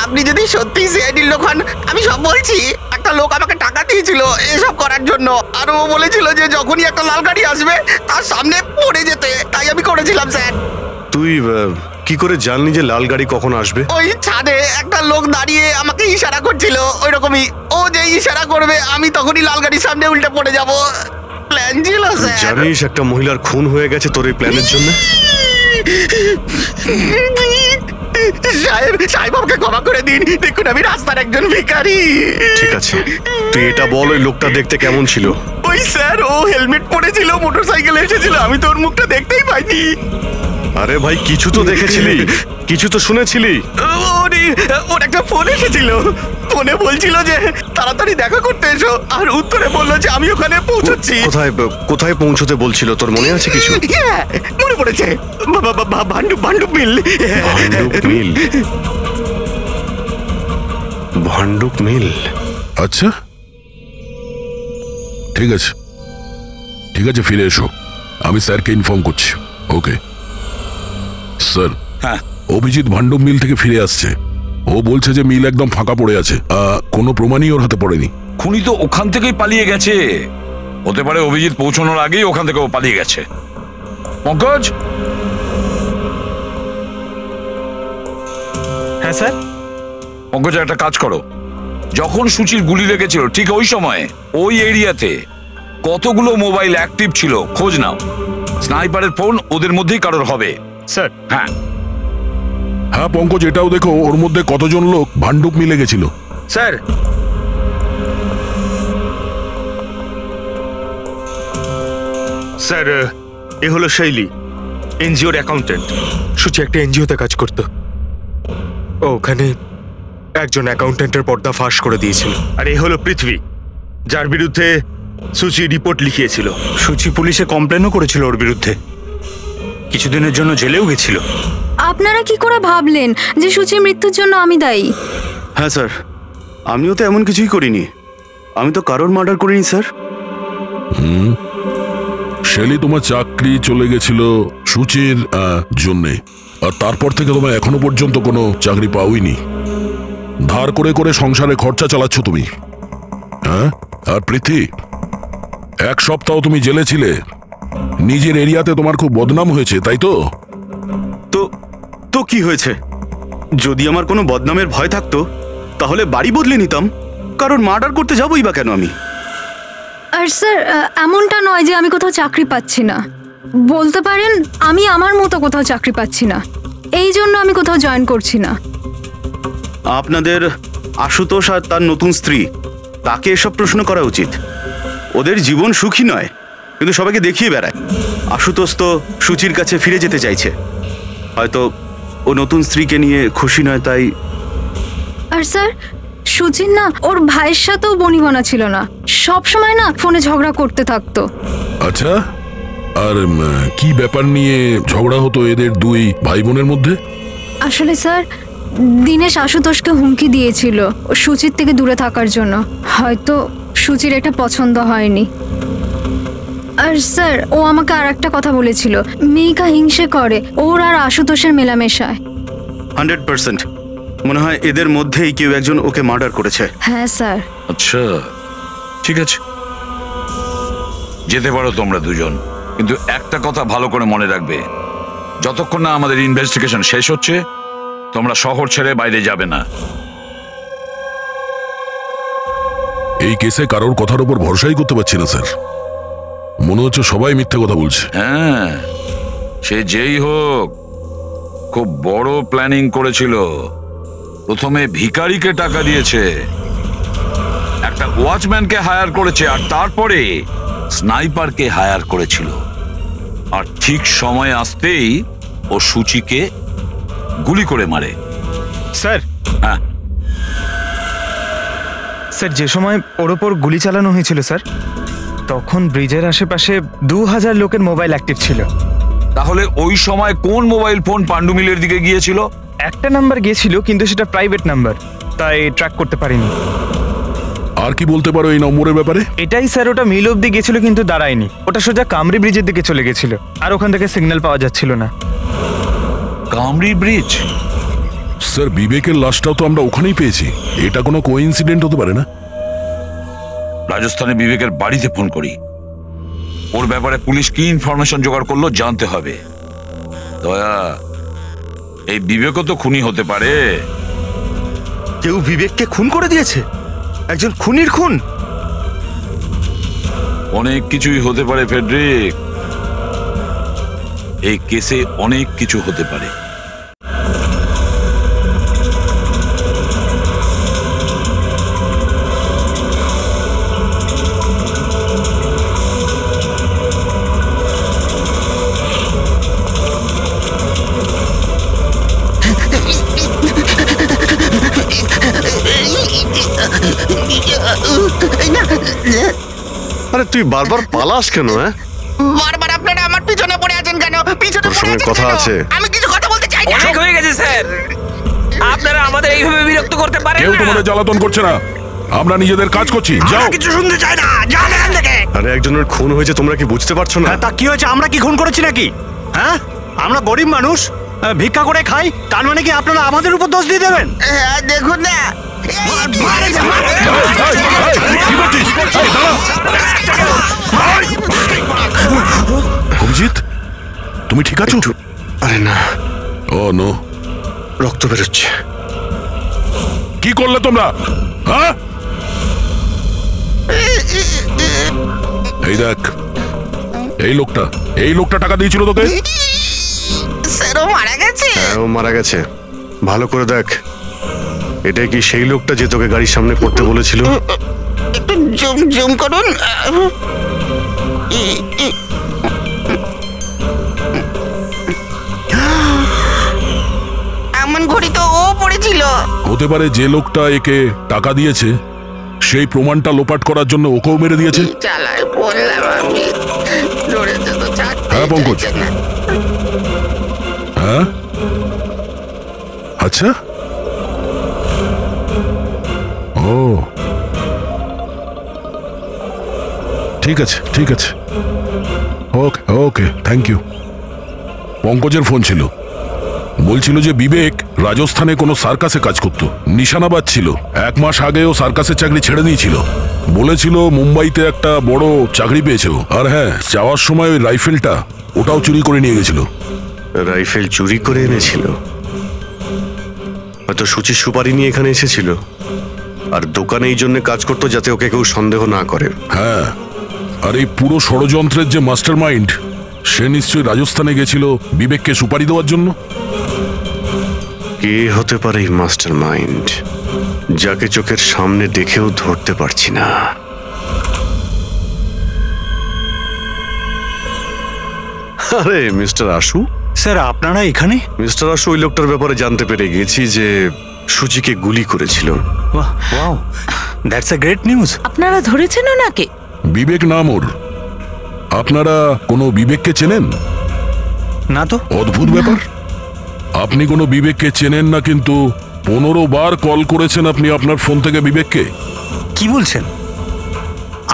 আপনি যদি সত্যি সিআইডির লোক হন, আমি সব বলছি। একটা লোক আমাকে টাকা দিয়েছিল এসব করার জন্য, আর ও বলেছিল যে যখনই একটা লাল গাড়ি আসবে তার সামনে পড়ে যেতে, তাই আমি করেছিলাম স্যার। তুই কি করে জানলি যে লাল গাড়ি কখন আসবে? ওই ছাদে একটা লোক দাঁড়িয়ে আমাকে ইশারা করছিল, ওই রকমই। ও যে ইশারা করবে আমি তখনই লাল গাড়ির সামনে উল্টে পড়ে যাব। প্ল্যান ছিল স্যার। জানিস একটা মহিলার খুন হয়ে গেছে তোর এই প্ল্যানের জন্য? সাহেব আমাকে ক্ষমা করে দিন, দেখুন আমি রাস্তার একজন ভিখারি। ঠিক আছে, তুই এটা বল ওই লোকটা দেখতে কেমন ছিল? ওই স্যার, ও হেলমেট পরেছিল, মোটরসাইকেলে এসেছিল, আমি তো ওর মুখটা দেখতেই পাইনি। আরে ভাই কিছু তো দেখেছিলি, কিছু তো শুনেছিলি। ওর একটা ফোন এসেছিল, ফোনে বলছিল যে তাড়াতাড়ি দেখা করতে এসো, আর উত্তরে বললো যে আমি ওখানে পৌঁছচ্ছি। কোথায় কোথায় পৌঁছতে বলছিল, তোর মনে আছে কিছু? মনে পড়েছে, ভান্ডুপ মিল। ভান্ডুপ মিল? ভান্ডুপ মিল? আচ্ছা ঠিক আছে, ঠিক আছে, ফিরে এসো, আমি স্যারকে ইনফর্ম করছি। Okay sir. হ্যাঁ, অভিজিৎ ভান্ডুপ মিল থেকে ফিরে আসছে। ও বলছে যে মিল একদম ফাঁকা পড়ে আছে, কোনো প্রমাণই ওর হাতে পড়েনি। খুনি তো ওখান থেকেই পালিয়ে গেছে। হতে পারে অভিজিৎ পৌঁছানোর আগেই ওখান থেকে ও পালিয়ে গেছে। পঙ্কজ। হ্যাঁ স্যার। পঙ্কজ একটা কাজ করো, যখন সুচির গুলি লেগেছিল ঠিক ওই সময় ওই এরিয়াতে কতগুলো মোবাইল অ্যাক্টিভ ছিল খোঁজ নাও। স্নাইপারের ফোন ওদের মধ্যেই কারোর হবে। স্যার। হ্যাঁ হ্যাঁ পঙ্কজ, এটাও দেখো ওর মধ্যে কতজন লোক ভান্ডুপ মিলে গেছিল। স্যার। স্যার, এ হলো শৈলী, এনজিওর অ্যাকাউন্টেন্ট। সুচি একটা এনজিওতে কাজ করতো, ও ওখানে একজন অ্যাকাউন্টেন্টের পর্দা ফাঁস করে দিয়েছিল। আর এ হলো পৃথ্বী, যার বিরুদ্ধে সুচি রিপোর্ট লিখিয়েছিল। সুচি পুলিশে কমপ্লেনও করেছিল ওর বিরুদ্ধে, কিছুদিনের জন্য জেলেও গেছিল। আপনারা কি করে ভাবলেন যে সুচির মৃত্যুর জন্য আমি দায়ী? হ্যাঁ স্যার, আমিও তো এমন কিছুই করিনি, আমি তো কারোর মার্ডার করিনি স্যার। শেলি তোমার চাকরি চলে গেছিল সুচির জন্যে, আর তারপর থেকে তোমার এখনো পর্যন্ত কোনো চাকরি পাওইনি। ধার করে করে সংসারে খরচা চালাচ্ছ তুমি। হ্যাঁ, আর প্রীতি, এক সপ্তাহ তুমি জেলে ছিলে, নিজের এরিয়াতে তোমার খুব বদনাম হয়েছে, তাই তো? তো কি হয়েছে? যদি আমার কোনো বদনামের ভয় থাকতো তাহলে বাড়ি বদলে নিতাম, কারণ মার্ডার করতে যাবোই বা কেন আমি? আর স্যার এমনটা নয় যে আমি কোথাও চাকরি পাচ্ছি না, বলতে পারেন আমি আমার মতো কোথাও চাকরি পাচ্ছি না, এই জন্য আমি কোথাও জয়েন করছি না। আপনাদের আশুতোষ আর তার নতুন স্ত্রী, তাকে এসব প্রশ্ন করা উচিত। ওদের জীবন সুখী নয়, কিন্তু সবাইকে দেখিয়ে বেড়ায়। আশুতোষ তো সুচির কাছে ফিরে যেতে চাইছে, হয়তো ও নতুন স্ত্রীকে নিয়ে খুশি নয়, তাই। আর স্যার সুচির না ওর ভাইয়ের সাথেও বনিবনা ছিল না, সব সময় না ফোনে ঝগড়া করতে থাকতো। আচ্ছা, আর কি ব্যাপার নিয়ে ঝগড়া হতো এদের দুই ভাই বোনের মধ্যে? আসলে স্যার দিনেশ আশুতোষকে হুমকি দিয়েছিল সুচির থেকে দূরে থাকার জন্য, হয়তো সুচির এটা পছন্দ হয়নি। আর স্যার ও আমাকে আর একটা কথা বলেছিল, মেয়েকা হিংসে করে ওর আর আশুতোষের মেলামেশায়। 100% মনে হয় এদের মধ্যেই কেউ একজন ওকে মার্ডার করেছে। হ্যাঁ স্যার। আচ্ছা ঠিক আছে, যেতে পারো তোমরা দুজন, কিন্তু একটা কথা ভালো করে মনে রাখবে, যতক্ষণ না আমাদের ইনভেস্টিগেশন শেষ হচ্ছে তোমরা শহর ছেড়ে বাইরে যাবে না। এই কেসে কারোর কথার উপর ভরসাই করতে পারছি না স্যার, মনে হচ্ছে সবাই মিথ্যে কথা বলছে। হ্যাঁ, সে যেই হোক খুব বড় প্ল্যানিং করেছিল, প্রথমে ভিখারিকে টাকা দিয়েছে, একটা ওয়াচম্যানকে হায়ার করেছে, আর তারপরে স্নাইপারকে হায়ার করেছিল। আর ঠিক সময় আসতেই ও সূচিকে গুলি করে মারে। স্যার, হ্যাঁ স্যার, যে সময় ওর ওপর গুলি চালানো হয়েছিল স্যার, তখন ব্রিজের আশেপাশে 2000 লোকের মোবাইল অ্যাক্টিভ ছিল। তাহলে ওই সময় কোন মোবাইল ফোন পাণ্ডু মিলের দিকে গিয়েছিল? একটা নাম্বার গিয়েছিল, কিন্তু সেটা প্রাইভেট নাম্বার, তাই ট্র্যাক করতে পারিনি। আর কি বলতে পারো এই নম্বরের ব্যাপারে? এটাই স্যার, ওটা মিল অব্দি গেছিল কিন্তু দাঁড়ায়নি, ওটা সোজা কামরি ব্রিজের দিকে চলে গেছিল, আর ওখান থেকে সিগন্যাল পাওয়া যাচ্ছিল না। কামরি ব্রিজ? স্যার, বিবেকের লাশটাও তো আমরা ওখানেই পেয়েছি। এটা কোনো কোইন্সিডেন্ট হতে পারে না? রাজস্থানে বিবেকের বাড়িতে ফোন করি, ওর ব্যাপারে পুলিশ কি ইনফরমেশন জোগাড় করলো জানতে হবে। দয়া, এই বিবেকও তো খুনি হতে পারে। কেউ বিবেককে খুন করে দিয়েছে? একজন খুনির খুন? অনেক কিছুই হতে পারে ফেডরিক, এই কেসে অনেক কিছু হতে পারে। আরে তুই বারবার পালাস কেন? হ্যাঁ, বারবার আপনারা আমার পিছনে পড়ে আছেন কেন? পিছনে তোর সঙ্গে কথা আছে। আমি কিছু কথা বলতে চাই না। অনেক হয়ে গেছে স্যার, আপনারা আমাদের এইভাবে বিরক্ত করতে পারেন কেউ না। তোমাদের জ্বালাতন করছে না, আমরা নিজেদের কাজ করছি। যাও। কিছু শুনতে চাই না, যান এখান থেকে। আরে একজনের খুন হয়েছে, তোমরা কি বুঝতে পারছো না? তা কি হয়েছে? আমরা কি খুন করেছি নাকি? হ্যাঁ, আমরা গরিব মানুষ, ভিক্ষা করে খাই, তার মানে কি আপনারা আমাদের উপর দোষ দিয়ে দেবেন? দেখুন না, অভিজিৎ, তুমি ঠিক আছো? আরে না। ও নো, রক্ত বেরোচ্ছে। কি করলে তোমরা? হ্যাঁ, এই দেখ, এই লোকটা টাকা দিয়েছিল তোকে। স্যার, ও মারা গেছে? হ্যাঁ, ও মারা গেছে। ভালো করে দেখ, এটাই কি সেই লোকটা যে তোকে গাড়ির সামনে পড়তে বলেছিল? একটু জুম করুন। এমন ঘড়ি তো ও পড়েছিল। হতে পারে যে লোকটা একে টাকা দিয়েছে সেই প্রমাণটা লোপাট করার জন্য ওকেও মেরে দিয়েছে। চালাই বললাম আমি, ধরেছে তো ছাড়তে। হ্যাঁ পঙ্কজ, হ্যাঁ, আচ্ছা, ও ঠিক আছে, ঠিক আছে, ওকে ওকে, থ্যাংক ইউ। পঙ্কজের ফোন ছিল, বলছিল যে বিবেক রাজস্থানে কোনো সার্কাসে কাজ করত, নিশানাবাদ ছিল। 1 মাস আগে ও সার্কাসের চাকরি ছেড়ে দিয়েছিল। বলেছিল মুম্বাইতে একটা বড় চাকরি পেয়েছে। আর হ্যাঁ, যাওয়ার সময় ওই রাইফেলটা ওটাও চুরি করে নিয়ে গেছিল। রাইফেল চুরি করে এনেছিল? হয়তো সুচি সুপারি নিয়ে এখানে এসেছিল, আর দোকানে এই জন্য কাজ করতো যাতে ওকে কেউ সন্দেহ না করে। হ্যাঁ, আর এই পুরো ষড়যন্ত্রের যে মাস্টার মাইন্ড, সে নিশ্চয়ই রাজস্থানে গেছিল বিবেককে সুপারি দেওয়ার জন্য। কে হতে পারে এই মাস্টার মাইন্ড, যাকে চোখের সামনে দেখেও ধরতে পারছি না? আরে মিস্টার আশু। স্যার, আপনারা এখানে? মিস্টার আশু, ওই লোকটার ব্যাপারে জানতে পেরে গেছি যে সুচিকে গুলি করেছিল। Wow, that's a great news. আপনারা ধরেছেন ওনাকে? বিবেক নাম ওর। আপনারা কোনো বিবেককে চেনেন? না তো। অদ্ভুত ব্যাপার, আপনি কোনো বিবেককে চেনেন না, কিন্তু 15 বার কল করেছেন আপনি আপনার ফোন থেকে বিবেককে। কি বলছেন?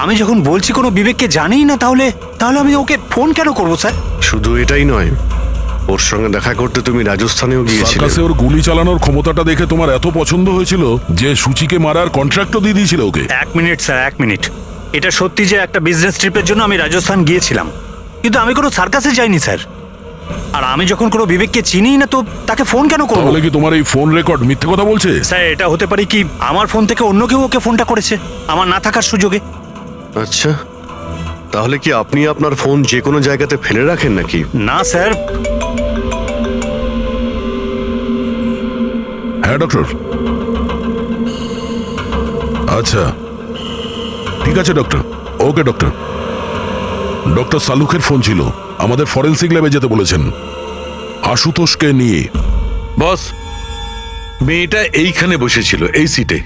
আমি যখন বলছি কোনো বিবেককে জানিই না, তাহলে আমি ওকে ফোন কেন করবো স্যার? শুধু এটাই নয়, ওর সঙ্গে দেখা করতে তুমি রাজস্থানেও গিয়েছিলে। সার্কাসে ওর গুলি চালানোর ক্ষমতাটা দেখে তোমার এত পছন্দ হয়েছিল যে সুচিকে মারার কন্ট্রাক্টও দিয়ে দিয়েছিল ওকে। 1 মিনিট স্যার, 1 মিনিট। এটা সত্যি যে একটা বিজনেস ট্রিপের জন্য আমি রাজস্থান গিয়েছিলাম, কিন্তু আমি কোনো সার্কাসে যাইনি স্যার। আর আমি যখন কোনো বিবেককে চিনি না, তো তাকে ফোন কেন করবো? তাহলে কি তোমার এই ফোন রেকর্ড মিথ্যে কথা বলছে? স্যার, এটা হতে পারে কি আমার ফোন থেকে অন্য কেউ ওকে ফোনটা করেছে আমার না থাকার সুযোগে। আচ্ছা, তাহলে কি আপনি আপনার ফোন যে কোনো জায়গাতে ফেলে রাখেন নাকি? না স্যার। হ্যাঁ ডক্টর। আচ্ছা ঠিক আছে ডক্টর। ওকে ডক্টর। ডক্টর সালুকের ফোন ছিল, আমাদের ফরেন্সিক ল্যাবে যেতে বলেছেন আশুতোষকে নিয়ে। বস, মেয়েটা এইখানে বসেছিল এই সিটে,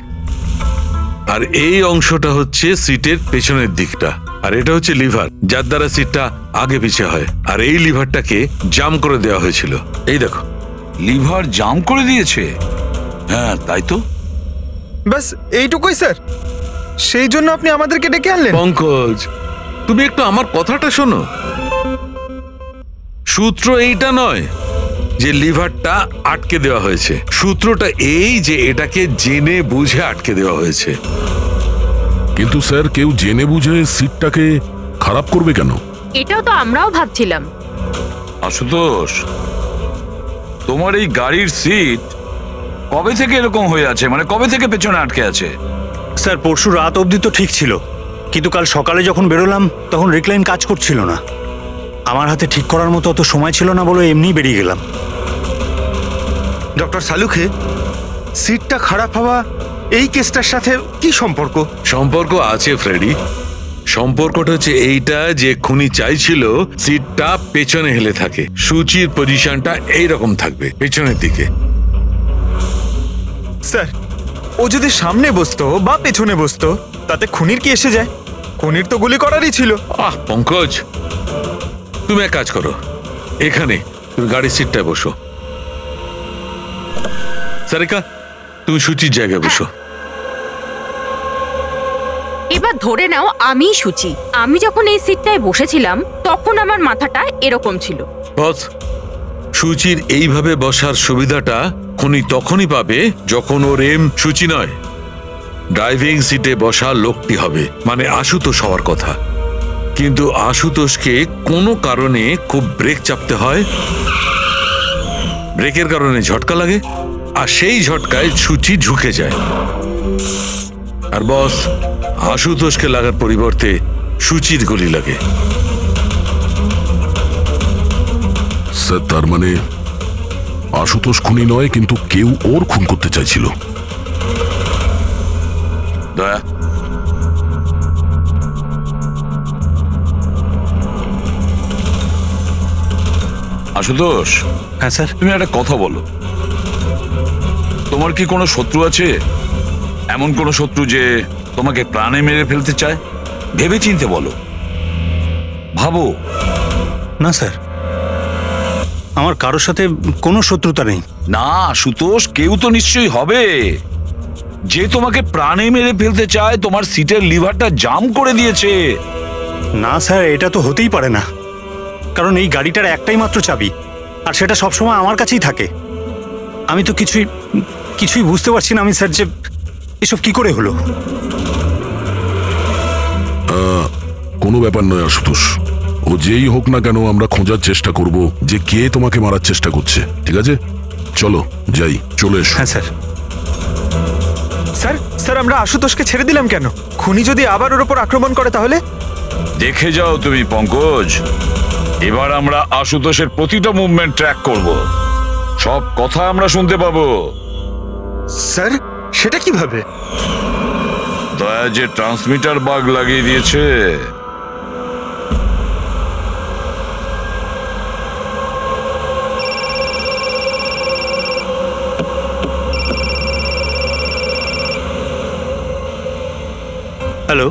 আর এই অংশটা হচ্ছে সিটের পেছনের দিকটা, আর এটা হচ্ছে লিভার যার দ্বারা সিটটা আগে পিছে হয়, আর এই লিভারটাকে জাম করে দেওয়া হয়েছিল। এই দেখো, লিভার জাম করে দিয়েছে? হ্যাঁ তাই তো। ব্যাস এইটুকুই স্যার, সেই জন্য আপনি আমাদেরকে ডেকে আনলেন? পঙ্কজ, তুমি একটু আমার কথাটা শোনো। সূত্র এইটা নয় যে লিভারটা আটকে দেওয়া হয়েছে, সূত্রটা এই যে এটাকে জেনে বুঝে আটকে দেওয়া হয়েছে। কিন্তু স্যার কেউ জেনে বুঝে সিটটাকে খারাপ করবে কেন? এটাও তো আমরাও ভাবছিলাম। আশুতোষ, তোমার এই গাড়ির সিট কবে থেকে এরকম হয়ে আছে? মানে কবে থেকে পেছনে আটকে আছে? স্যার পরশু রাত অবধি তো ঠিক ছিল, কিন্তু কাল সকালে যখন বেরোলাম তখন রিক্লাইন কাজ করছিল না। আমার হাতে ঠিক করার মতো অত সময় ছিল না বলে এমনি বেরিয়ে গেলাম। ডক্টর সালুখে, সিটটা খারাপ হওয়া এই কেসটার সাথে কি সম্পর্ক? সম্পর্ক আছে ফ্রেডি। সম্পর্কটা হচ্ছে এইটা যে খুনি চাইছিল সিটটা পেছনে হেলে থাকে, সুচির পজিশনটা এইরকম থাকবে পেছনের দিকে। স্যার ও যদি সামনে বসতো বা পেছনে বসতো তাতে খুনির কি এসে যায়? খুনির তো গুলি করারই ছিল। পঙ্কজ, তুমি এক কাজ করো, এখানে তুমি গাড়ির সিটটায় বসো। সারিকা, তুমি সুচির জায়গায় বসো। এবার ধরে নাও আমি সুচি, আমি যখন এই সিটটায় বসেছিলাম তখন আমার মাথাটা এরকম ছিল। বস, সুচির এইভাবে বসার সুবিধাটা খুনি তখনই পাবে যখন ওর এম সুচি নয়, ড্রাইভিং সিটে বসা লোকটি হবে, মানে আশুতোষ হওয়ার কথা। কিন্তু আশুতোষকে কোনো কারণে খুব ব্রেক চাপতে হয়, ব্রেকের কারণে ঝটকা লাগে, আর সেই ঝটকায় সুচি ঝুঁকে যায়। আর বস, আশুতোষকে লাগার পরিবর্তে সুচির গুলি লাগে। স্যার তার মানে আশুতোষ খুনি নয়, কিন্তু কেউ ওর খুন করতে চাইছিল। দয়া, আশুতোষ। হ্যাঁ স্যার। তুমি একটা কথা বলো, তোমার কি কোনো শত্রু আছে? এমন কোনো শত্রু যে তোমাকে প্রাণে মেরে ফেলতে চায়? ভেবে চিনতে বলো, ভাবো। না স্যার, আমার কারোর সাথে কোনো শত্রুতা নেই। না আশুতোষ, কেউ তো নিশ্চয়ই হবে যে তোমাকে প্রাণে মেরে ফেলতে চায়, তোমার সিটের লিভারটা জাম করে দিয়েছে। না স্যার, এটা তো হতেই পারে না, কারণ এই গাড়িটার একটাই মাত্র চাবি, আর সেটা সবসময় আমার কাছেই থাকে। আমি তো কিছুই বুঝতে পারছি না আমি স্যার, যে এসব কি করে হলো। কোনো ব্যাপার নয় আশুতোষ, ও যেই হোক না কেন আমরা খোঁজার চেষ্টা করব যে কে তোমাকে মারার চেষ্টা করছে। ঠিক আছে, চলো যাই। চলে এসো। হ্যাঁ স্যার। স্যার স্যার আমরা আশুতোষকে ছেড়ে দিলাম কেন? খুনি যদি আবার ওর উপর আক্রমণ করে তাহলে? দেখে যাও তুমি পঙ্কজ, এবার আমরা আশুতোষের প্রতিটা মুভমেন্ট ট্র্যাক করব, সব কথা আমরা শুনতে পাবো। স্যার সেটা কিভাবে? দয়া যে ট্রান্সমিটার বাগ লাগিয়ে দিয়েছে। হ্যালো,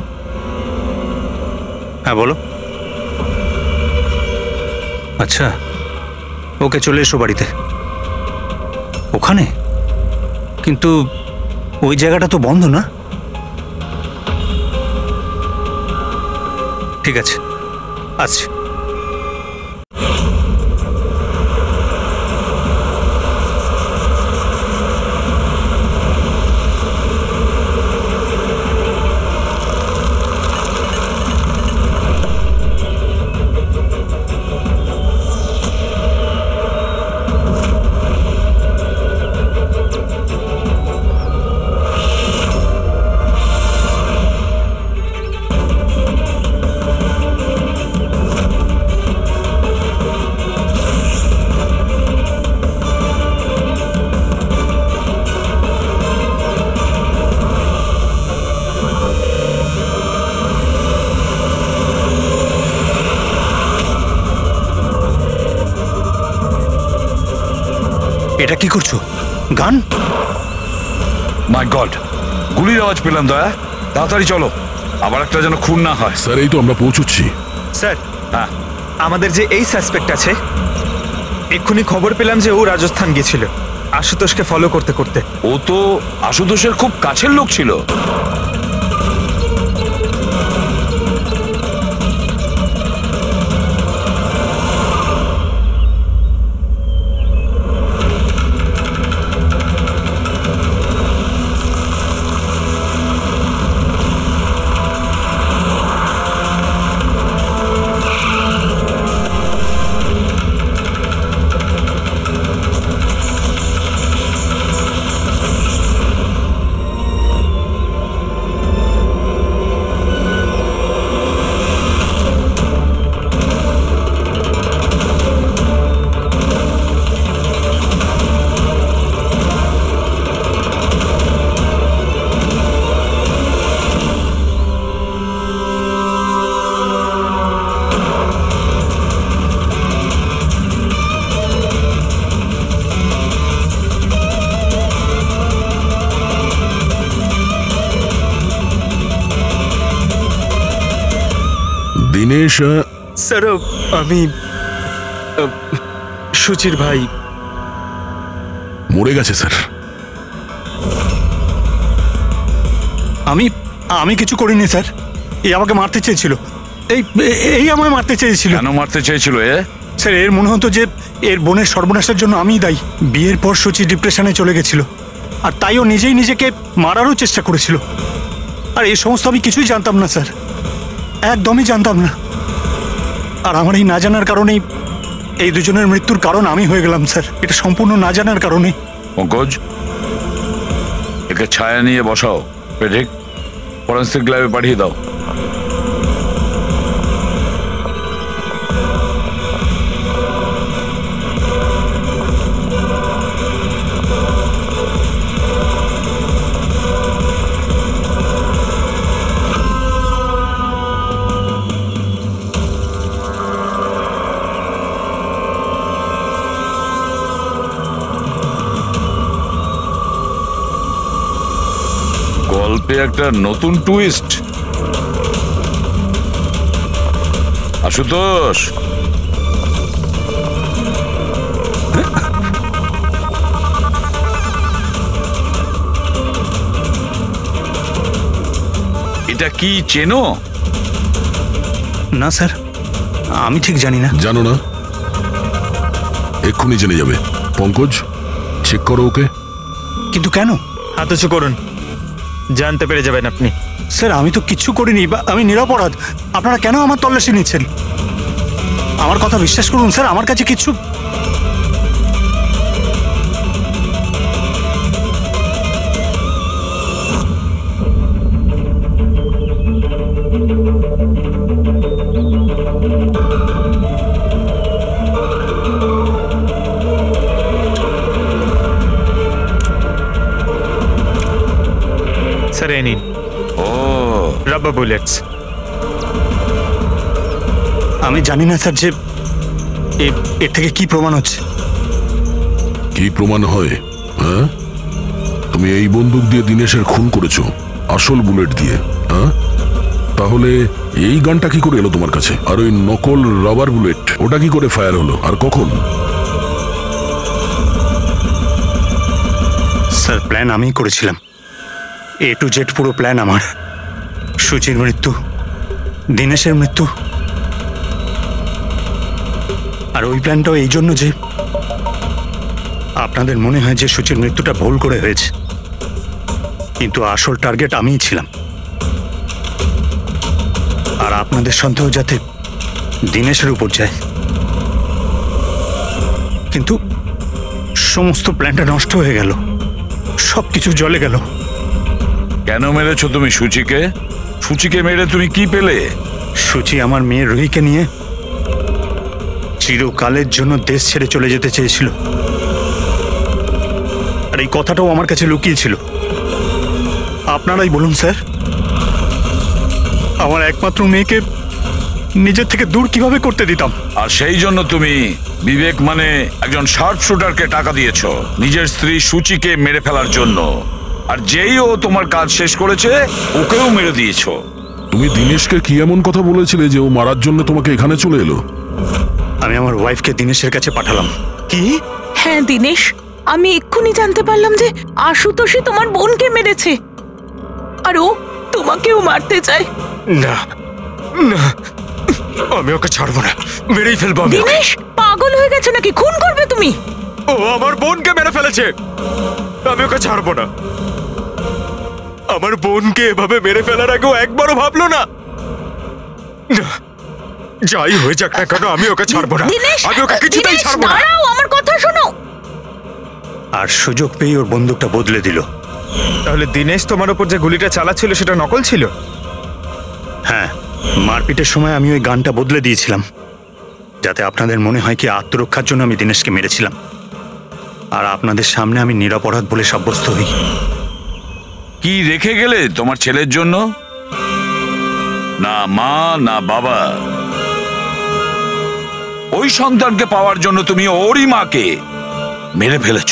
হ্যাঁ বলো। আচ্ছা, ওকে চলে এসো বাড়িতে। ওখানে? কিন্তু ওই জায়গাটা তো বন্ধ না? ঠিক আছে, আসছি। এটা কি করছো? গান? মাই গড, গুলির আওয়াজ পেলাম দয়া। তাড়াতাড়ি চলো, আবার একটা যেন খুন না হয়। স্যার এই তো আমরা পৌঁছচ্ছি। স্যার, হ্যাঁ, আমাদের যে এই সাসপেক্ট আছে, এক্ষুনি খবর পেলাম যে ও রাজস্থান গিয়েছিল আশুতোষকে ফলো করতে করতে। ও তো আশুতোষের খুব কাছের লোক ছিল। দিনেশ, স্যার আমি সুচির ভাই। মরে গেছে স্যার। আমি কিছু করিনি স্যার। এই আমাকে মারতে চেয়েছিল। এই আমায় মারতে চেয়েছিল। কেন মারতে চেয়েছিল এ? স্যার, এর মনে হতো যে এর বোনের সর্বনাশের জন্য আমিই দায়ী। বিয়ের পর সুচি ডিপ্রেশনে চলে গেছিল, আর তাই ও নিজেই নিজেকে মারারও চেষ্টা করেছিল। আর এই সমস্ত আমি কিছুই জানতাম না স্যার, একদমই জানতাম না। আর আমার এই না জানার কারণেই এই দুজনের মৃত্যুর কারণ আমি হয়ে গেলাম স্যার। এটা সম্পূর্ণ না জানার কারণে। পঙ্কজ, একে ছায়া নিয়ে বসাও, পেডিক ফরেন্সিক ল্যাবে পাঠিয়ে দাও। গল্পে একটা নতুন টুইস্ট। আশুতোষ, এটা কি চেনো? না স্যার, আমি ঠিক জানি না। জানো না? এক্ষুনি জেনে যাবে। পঙ্কজ, চেক করো ওকে। কিন্তু কেন? হাত উঁচু করুন, জানতে পেরে যাবেন আপনি। স্যার, আমি তো কিচ্ছু করিনি, আমি নিরপরাধ। আপনারা কেন আমার তল্লাশি নিচ্ছেন? আমার কথা বিশ্বাস করুন স্যার, আমার কাছে কিচ্ছু। স্যার, এই নিন। ও, রাবার বুলেটস। আমি জানি না স্যার যে এর থেকে কি প্রমাণ হচ্ছে। কি প্রমাণ হয়? হ্যাঁ, তুমি এই বন্দুক দিয়ে দিনেশের খুন করেছো, আসল বুলেট দিয়ে। হ্যাঁ, তাহলে এই গানটা কি করে এলো তোমার কাছে? আর ওই নকল রাবার বুলেট, ওটা কি করে ফায়ার হলো আর কখন? স্যার, প্ল্যান আমিই করেছিলাম। A to Z পুরো প্ল্যান আমার। সুচির মৃত্যু, দিনেশের মৃত্যু, আর ওই প্ল্যানটাও এই জন্য যে আপনাদের মনে হয় যে সুচির মৃত্যুটা ভুল করে হয়েছে, কিন্তু আসল টার্গেট আমিই ছিলাম। আর আপনাদের সন্দেহ যাতে দিনেশের উপর যায়। কিন্তু সমস্ত প্ল্যানটা নষ্ট হয়ে গেল, সবকিছু জ্বলে গেল। কেন মেরেছো তুমি সুচিকে? সুচিকে মেরে তুমি কি পেলে? সুচি আমার মেয়ে রুহিকে নিয়ে চিরকালের জন্য দেশ ছেড়ে চলে যেতে চেয়েছিল, আর এই কথাটাও আমার কাছে লুকিয়েছিল। আপনারাই বলুন স্যার, আমার একমাত্র মেয়েকে নিজের থেকে দূর কিভাবে করতে দিতাম। আর সেই জন্য তুমি বিবেক মানে একজন শার্প শুটারকে টাকা দিয়েছো নিজের স্ত্রী সুচিকে মেরে ফেলার জন্য, আর যেই ও তোমার কাজ শেষ করেছে ওকেও মেরে দিয়েছো। তুমি দিনেশকে কি এমন কথা বলেছিলে যে ও মারার জন্য তোমাকে এখানে চলে এলো? আমি আমার ওয়াইফকে দিনেশের কাছে পাঠালাম। কি? হ্যাঁ দিনেশ, আমি এক্ষুনি জানতে পারলাম যে আশুতোষই তোমার বোনকে মেরেছে, আর ও তোমাকেও মারতে চায়। না না, আমি ওকে ছাড়বো না, মেরেই ফেলবো আমি। দিনেশ পাগল হয়ে গেছে নাকি? খুন করবে তুমি? ও আমার বোনকে মেরে ফেলেছে, আমি ওকে ছাড়বো না। আমার বোনকে এভাবে মেরে ফেলার আগেও একবারও ভাবলো না। না, যাই হয়ে যাক না কেন আমি ওকে ছাড়বো না, আমি ওকে কিছুতেই ছাড়বো না। দাঁড়াও, আমার কথা শোনো। আর সুযোগ পেয়ে ওর বন্দুকটা বদলে দিল। তাহলে দিনেশ তোমার উপর যে গুলিটা চালাচ্ছিল সেটা নকল ছিল? হ্যাঁ, মারপিটের সময় আমি ওই গানটা বদলে দিয়েছিলাম যাতে আপনাদের মনে হয় কি আত্মরক্ষার জন্য আমি দিনেশকে মেরেছিলাম, আর আপনাদের সামনে আমি নিরপরাধ বলে সাব্যস্ত হই। কি রেখে গেলে তোমার ছেলের জন্য? না মা না বাবা। ওই সন্তানকে পাওয়ার জন্য তুমি ওরই মাকে মেরে ফেলেছ,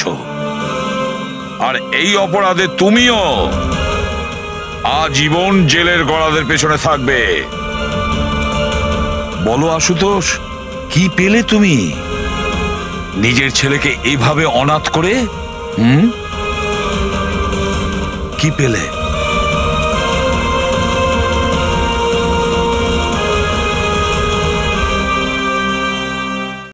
আর এই অপরাধে তুমিও আজীবন জেলের গড়াদের পেছনে থাকবে। বলো আশুতোষ, কি পেলে তুমি নিজের ছেলেকে এইভাবে অনাথ করে? কি পেলে?